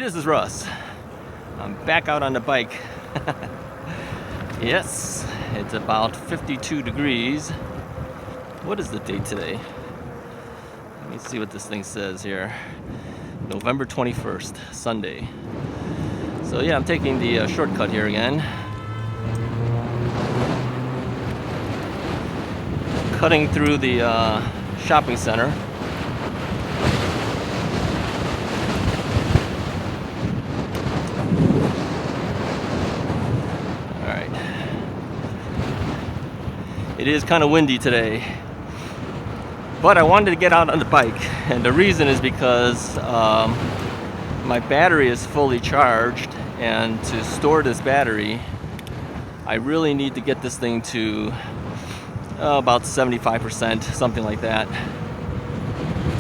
this is Russ. I'm back out on the bike. Yes, it's about 52 degrees. What is the date today? Let me see what this thing says here. November 21st, Sunday. So yeah, I'm taking the shortcut here again. Cutting through the shopping center. Alright. It is kind of windy today. But I wanted to get out on the bike. And the reason is because my battery is fully charged. And to store this battery, I really need to get this thing to about 75%, something like that.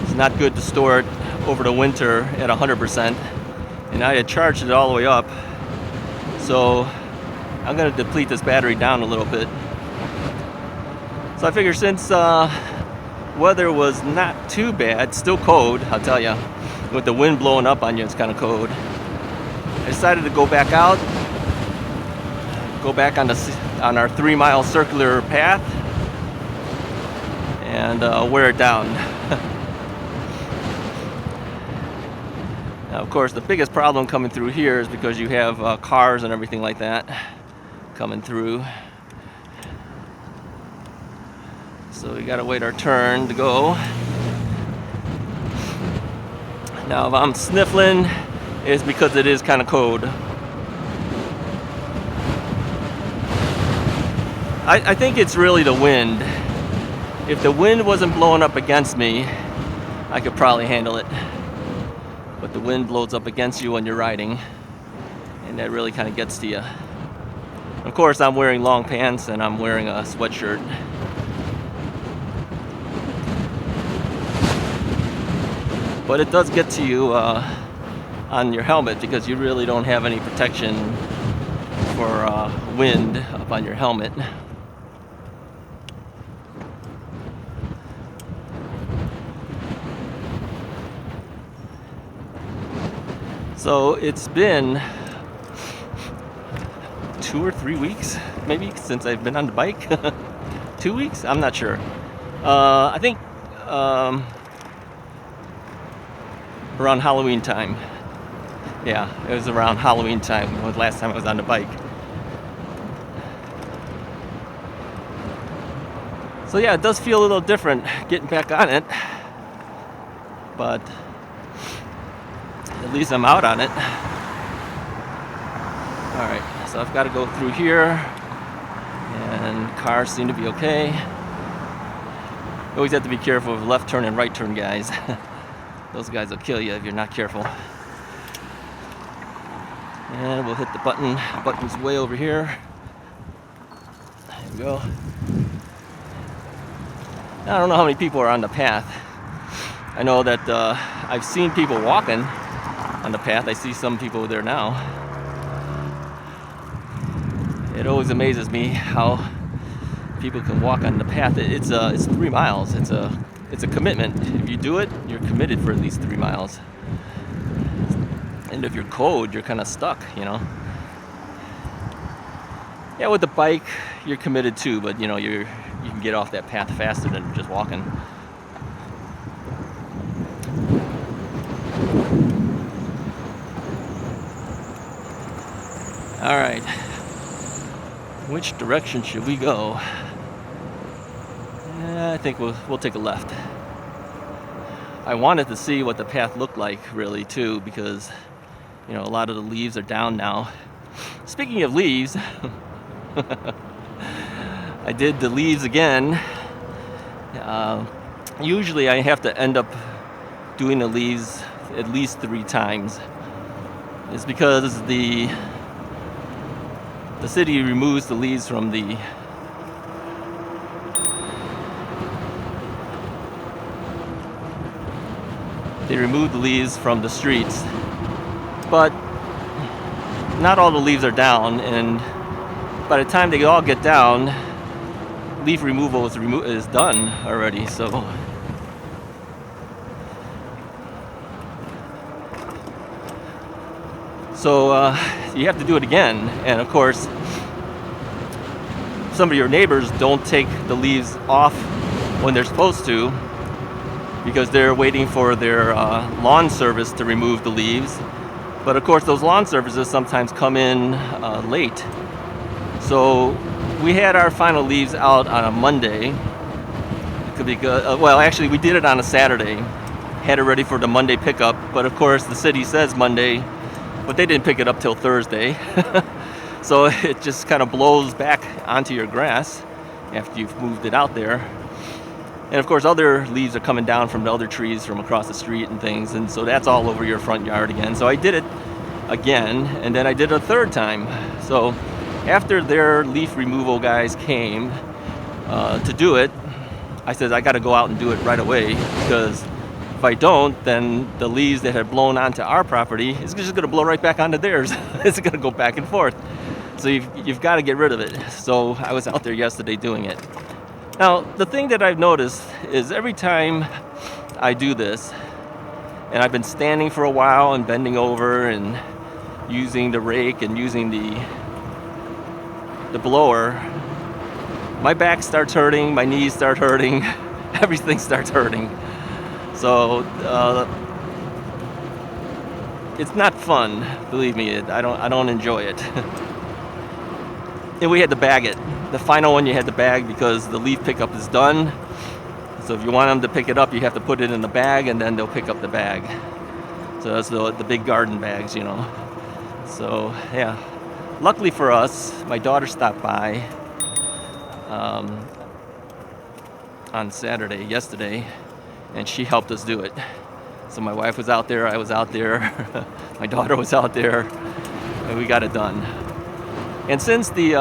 It's not good to store it over the winter at 100%, and I had charged it all the way up, so I'm going to deplete this battery down a little bit. So I figure since weather was not too bad, still cold, I'll tell you, with the wind blowing up on you, it's kind of cold. I decided to go back out, go back on our 3-mile circular path, and wear it down. Now, of course, the biggest problem coming through here is because you have cars and everything like that coming through. So we gotta wait our turn to go. Now, if I'm sniffling, it's because it is kind of cold. I think it's really the wind. If the wind wasn't blowing up against me, I could probably handle it. But the wind blows up against you when you're riding, and that really kind of gets to you. Of course, I'm wearing long pants and I'm wearing a sweatshirt. But it does get to you on your helmet because you really don't have any protection for wind up on your helmet. So it's been 2 or 3 weeks, maybe, since I've been on the bike. 2 weeks? I'm not sure. I think around Halloween time. Yeah, it was around Halloween time was the last time I was on the bike. So yeah, it does feel a little different getting back on it. But at least I'm out on it. Alright, so I've got to go through here, and cars seem to be okay. You always have to be careful of left turn and right turn guys. Those guys will kill you if you're not careful. And we'll hit the button. The button's way over here. There we go. I don't know how many people are on the path. I know that I've seen people walking on the path. I see some people there now. It always amazes me how people can walk on the path. It's 3 miles. It's a commitment. If you do it, you're committed for at least 3 miles. And if you're cold, you're kind of stuck, you know. Yeah, with the bike, you're committed too, but you know you can get off that path faster than just walking. All right, which direction should we go? I think we'll take a left. I wanted to see what the path looked like, really, too, because you know a lot of the leaves are down now. Speaking of leaves, I did the leaves again. Usually, I have to end up doing the leaves at least 3 times. It's because the city removes the leaves from the streets, but not all the leaves are down, and by the time they all get down, leaf removal is done already. So So you have to do it again. And of course, some of your neighbors don't take the leaves off when they're supposed to because they're waiting for their lawn service to remove the leaves. But of course, those lawn services sometimes come in late. So we had our final leaves out on a Monday. It could be good. Well, actually, we did it on a Saturday. Had it ready for the Monday pickup. But of course, the city says Monday, but they didn't pick it up till Thursday. So it just kind of blows back onto your grass after you've moved it out there. And of course, other leaves are coming down from the other trees from across the street and things. And so that's all over your front yard again. So I did it again, and then I did it a third time. So after their leaf removal guys came to do it, I said, I got to go out and do it right away, because if I don't, then the leaves that had blown onto our property is just going to blow right back onto theirs. It's going to go back and forth. So you've got to get rid of it. So I was out there yesterday doing it. Now, the thing that I've noticed is every time I do this, and I've been standing for a while and bending over and using the rake and using the blower, my back starts hurting, my knees start hurting, everything starts hurting. So it's not fun, believe me. I don't enjoy it. And we had to bag it. The final one you had to bag because the leaf pickup is done. So if you want them to pick it up, you have to put it in the bag, and then they'll pick up the bag. So that's the big garden bags, you know. So yeah, luckily for us, my daughter stopped by on Saturday, yesterday, and she helped us do it. So my wife was out there, I was out there, my daughter was out there, and we got it done. And since the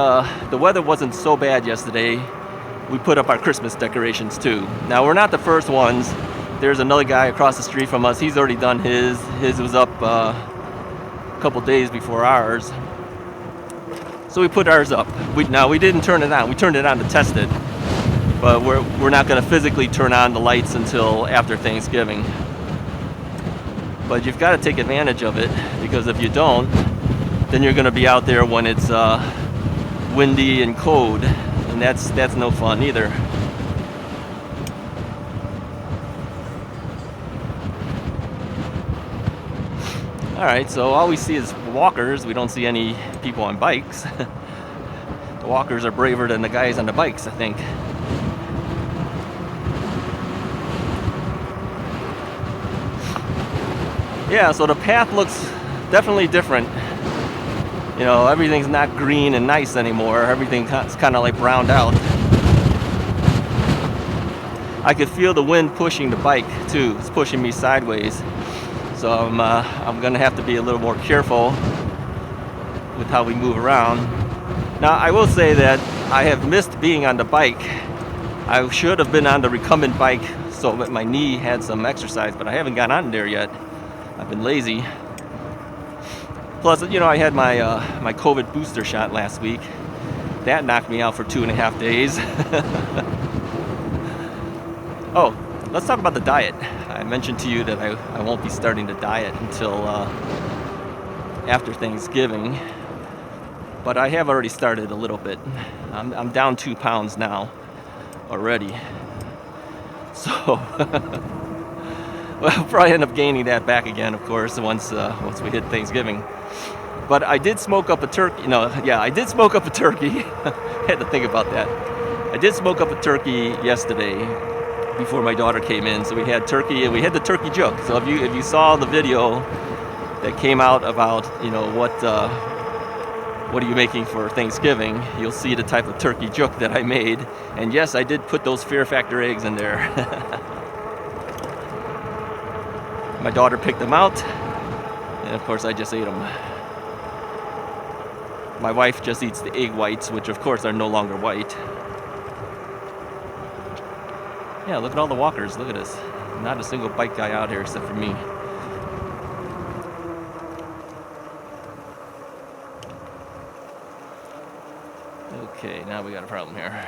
weather wasn't so bad yesterday, we put up our Christmas decorations too. Now, we're not the first ones. There's another guy across the street from us. He's already done his. His was up a couple days before ours. So we put ours up. We didn't turn it on. We turned it on to test it. But we're not going to physically turn on the lights until after Thanksgiving. But you've got to take advantage of it, because if you don't, then you're going to be out there when it's windy and cold, and that's no fun either. All right, so all we see is walkers. We don't see any people on bikes. The walkers are braver than the guys on the bikes, I think. Yeah, so the path looks definitely different. You know, everything's not green and nice anymore. Everything's kind of like browned out. I could feel the wind pushing the bike too. It's pushing me sideways. So I'm gonna have to be a little more careful with how we move around. Now, I will say that I have missed being on the bike. I should have been on the recumbent bike so that my knee had some exercise, but I haven't got on there yet. I've been lazy. Plus, you know, I had my COVID booster shot last week. That knocked me out for 2.5 days. Oh, let's talk about the diet. I mentioned to you that I won't be starting the diet until after Thanksgiving. But I have already started a little bit. I'm down 2 pounds now already. So... Well, I'll probably end up gaining that back again, of course, once we hit Thanksgiving. But I did smoke up a turkey. I did smoke up a turkey. I had to think about that. I did smoke up a turkey yesterday before my daughter came in. So we had turkey, and we had the turkey joke. So if you saw the video that came out about, you know, what are you making for Thanksgiving, you'll see the type of turkey joke that I made. And yes, I did put those Fear Factor eggs in there. My daughter picked them out, and of course I just ate them. My wife just eats the egg whites, which of course are no longer white. Yeah, look at all the walkers. Look at this. Not a single bike guy out here except for me. Okay, now we got a problem here.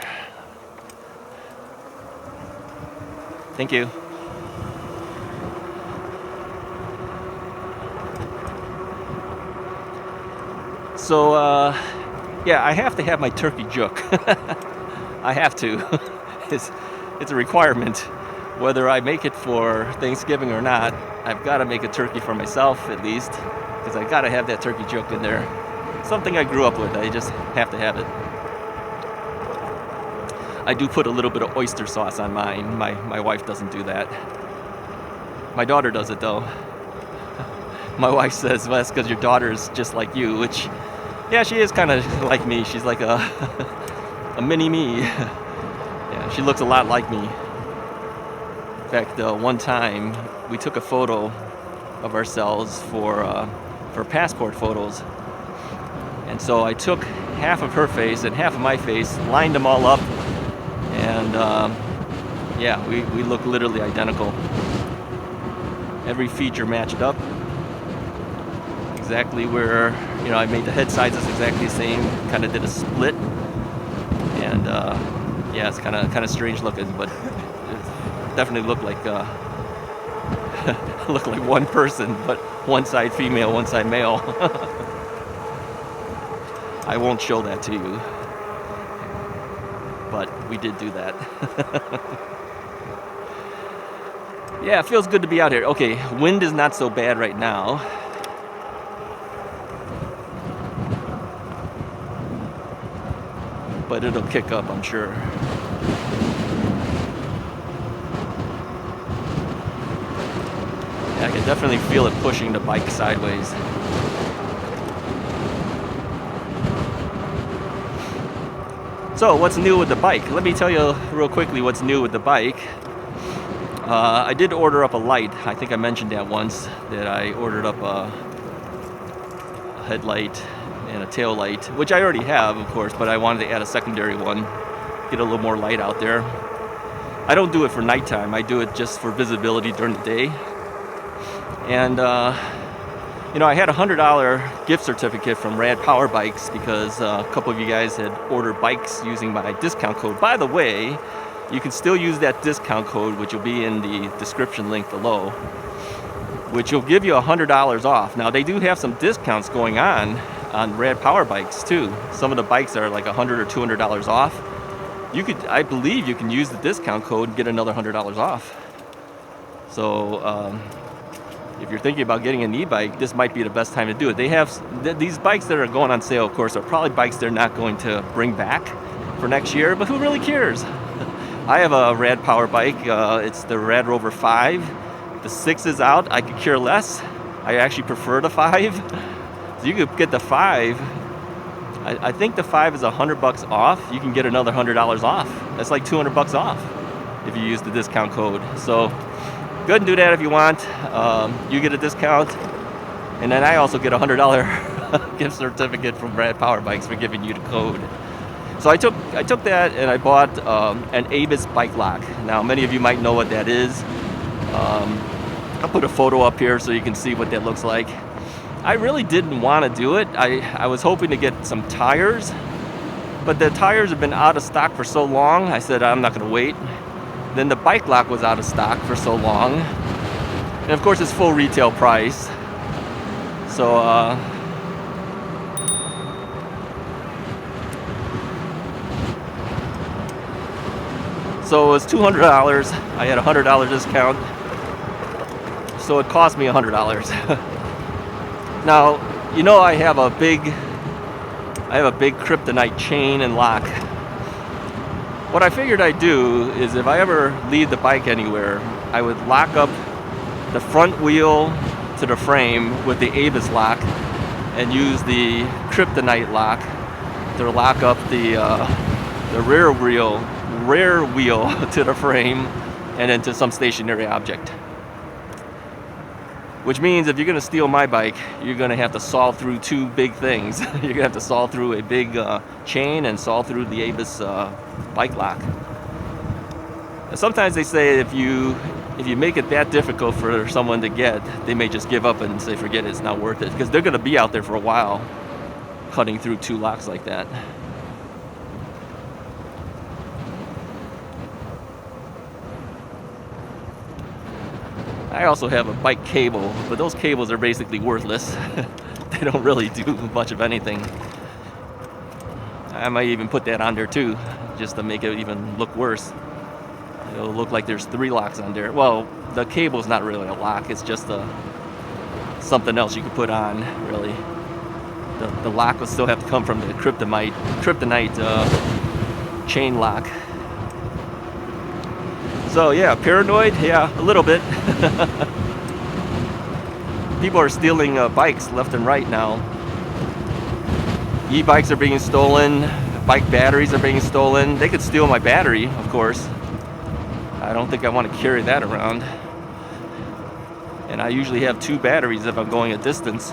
Thank you. So, yeah, I have to have my turkey juk. I have to. It's a requirement. Whether I make it for Thanksgiving or not, I've got to make a turkey for myself at least, because I got to have that turkey juk in there. Something I grew up with. I just have to have it. I do put a little bit of oyster sauce on mine. My wife doesn't do that. My daughter does it though. My wife says, well, that's because your daughter is just like you, which, yeah, she is kind of like me. She's like a mini me. Yeah, she looks a lot like me. In fact, one time we took a photo of ourselves for passport photos. And so I took half of her face and half of my face, lined them all up, and yeah, we look literally identical. Every feature matched up. Exactly where, you know, I made the head sizes exactly the same, kind of did a split. And yeah, it's kind of strange looking, but it definitely looked like looked like one person, but one side female, one side male. I won't show that to you, but we did do that. Yeah, it feels good to be out here. Okay, wind is not so bad right now. But it'll kick up, I'm sure. Yeah, I can definitely feel it pushing the bike sideways. So, what's new with the bike? Let me tell you real quickly what's new with the bike. I did order up a light. I think I mentioned that once, that I ordered up a headlight and a tail light, which I already have, of course, but I wanted to add a secondary one, get a little more light out there. I don't do it for nighttime. I do it just for visibility during the day. And, you know, I had a $100 gift certificate from Rad Power Bikes because a couple of you guys had ordered bikes using my discount code. By the way, you can still use that discount code, which will be in the description link below, which will give you $100 off. Now, they do have some discounts going on Rad Power Bikes too. Some of the bikes are like $100 or $200 off. You could, I believe, you can use the discount code and get another $100 off. So, if you're thinking about getting an e-bike, this might be the best time to do it. They have these bikes that are going on sale, of course, are probably bikes they're not going to bring back for next year, but who really cares? I have a Rad Power bike. It's the radrover 5. The 6 is out. I could care less. I actually prefer the 5. So you could get the 5. I think the 5 is $100 off. You can get another $100 off. That's like $200 off if you use the discount code. So go ahead and do that if you want. You get a discount, and then I also get a $100 gift certificate from Rad Power Bikes for giving you the code. So I took that and I bought an EBike bike lock. Now many of you might know what that is. I'll put a photo up here so you can see what that looks like. I really didn't want to do it. I was hoping to get some tires, but the tires have been out of stock for so long. I said I'm not going to wait. Then the bike lock was out of stock for so long, and of course it's full retail price. So so it was $200. I had a $100 discount, so it cost me $100. Now, you know, I have a big kryptonite chain and lock. What I figured I'd do is if I ever leave the bike anywhere, I would lock up the front wheel to the frame with the EBike lock and use the kryptonite lock to lock up the rear wheel to the frame and into some stationary object. Which means if you're going to steal my bike, you're going to have to saw through two big things. You're going to have to saw through a big chain and saw through the EBike bike lock. Sometimes they say if you make it that difficult for someone to get, they may just give up and say forget it, it's not worth it, because they're going to be out there for a while cutting through two locks like that. I also have a bike cable, but those cables are basically worthless. They don't really do much of anything. I might even put that on there too, just to make it even look worse. It'll look like there's 3 locks on there. Well, the cable's not really a lock, it's just something else you could put on, really. The lock will still have to come from the kryptonite chain lock. So yeah, paranoid? Yeah, a little bit. People are stealing bikes left and right now. E-bikes are being stolen, bike batteries are being stolen. They could steal my battery, of course. I don't think I want to carry that around. And I usually have 2 batteries if I'm going a distance.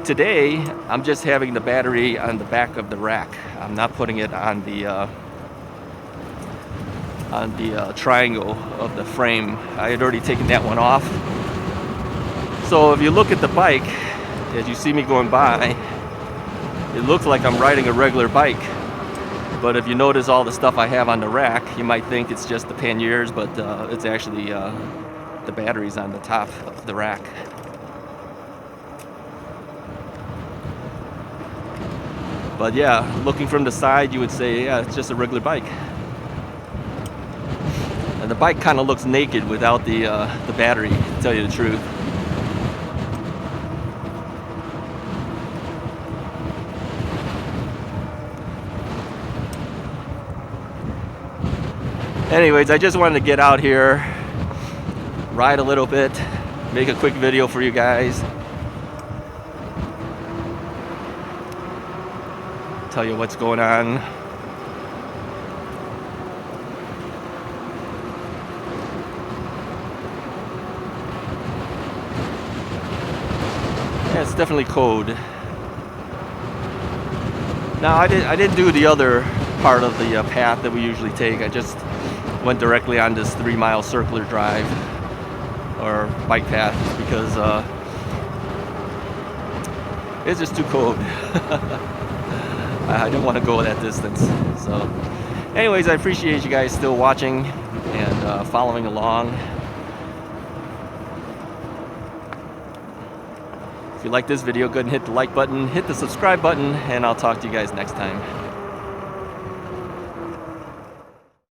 Today, I'm just having the battery on the back of the rack. I'm not putting it on the triangle of the frame. I had already taken that one off. So if you look at the bike, as you see me going by, it looks like I'm riding a regular bike. But if you notice all the stuff I have on the rack, you might think it's just the panniers, but it's actually the batteries on the top of the rack. But yeah, looking from the side, you would say, yeah, it's just a regular bike. And the bike kind of looks naked without the battery, to tell you the truth. Anyways, I just wanted to get out here, ride a little bit, make a quick video for you guys. Tell you what's going on. Yeah, it's definitely cold. Now I didn't do the other part of the path that we usually take. I just went directly on this 3-mile circular drive or bike path because it's just too cold. I don't want to go that distance. So anyways, I appreciate you guys still watching and following along. If you like this video, go ahead and hit the like button, hit the subscribe button, and I'll talk to you guys next time.